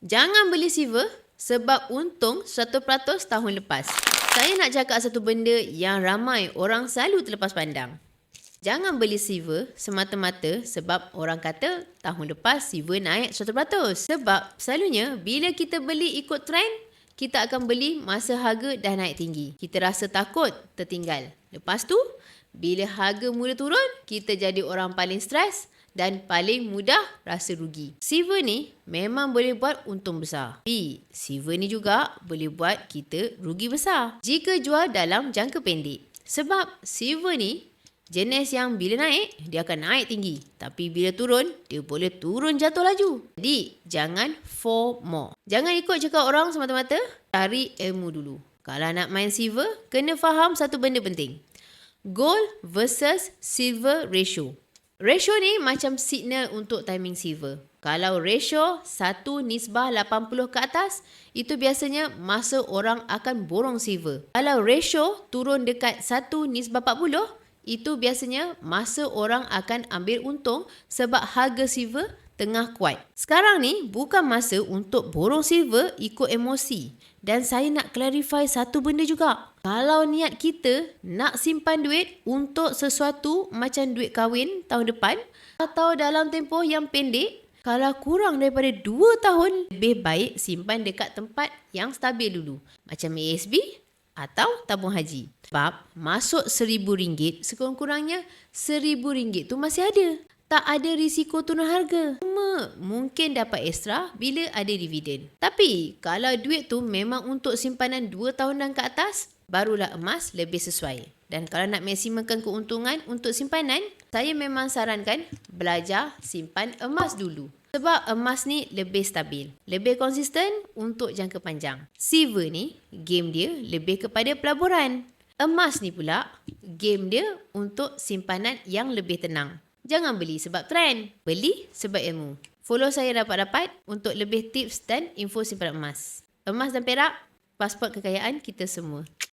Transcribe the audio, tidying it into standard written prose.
Jangan beli silver sebab untung 100% tahun lepas. Saya nak cakap satu benda yang ramai orang selalu terlepas pandang. Jangan beli silver semata-mata sebab orang kata tahun lepas silver naik 100%. Sebab selalunya bila kita beli ikut trend, kita akan beli masa harga dah naik tinggi. Kita rasa takut tertinggal. Lepas tu, bila harga mula turun, kita jadi orang paling stres dan paling mudah rasa rugi. Silver ni memang boleh buat untung besar. Tapi silver ni juga boleh buat kita rugi besar jika jual dalam jangka pendek. Sebab silver ni jenis yang bila naik, dia akan naik tinggi. Tapi bila turun, dia boleh turun jatuh laju. Jadi, jangan FOMO. Jangan ikut cakap orang semata-mata. Cari ilmu dulu. Kalau nak main silver, kena faham satu benda penting. Gold versus silver ratio. Ratio ni macam signal untuk timing silver. Kalau ratio 1:80 ke atas, itu biasanya masa orang akan borong silver. Kalau ratio turun dekat 1:40, itu biasanya masa orang akan ambil untung sebab harga silver tengah kuat. Sekarang ni bukan masa untuk borong silver ikut emosi. Dan saya nak clarify satu benda juga. Kalau niat kita nak simpan duit untuk sesuatu macam duit kahwin tahun depan atau dalam tempoh yang pendek, kalau kurang daripada 2 tahun, lebih baik simpan dekat tempat yang stabil dulu. Macam ASB atau tabung haji. Sebab masuk RM1,000, sekurang-kurangnya RM1,000 tu masih ada. Tak ada risiko turun harga. Cuma mungkin dapat ekstra bila ada dividen. Tapi kalau duit tu memang untuk simpanan 2 tahun dan ke atas, barulah emas lebih sesuai. Dan kalau nak maksimumkan keuntungan untuk simpanan, saya memang sarankan belajar simpan emas dulu. Sebab emas ni lebih stabil, lebih konsisten untuk jangka panjang. Silver ni, game dia lebih kepada pelaburan. Emas ni pula, game dia untuk simpanan yang lebih tenang. Jangan beli sebab trend, beli sebab ilmu. Follow saya rapat-rapat untuk lebih tips dan info simpanan emas. Emas dan perak, pasport kekayaan kita semua.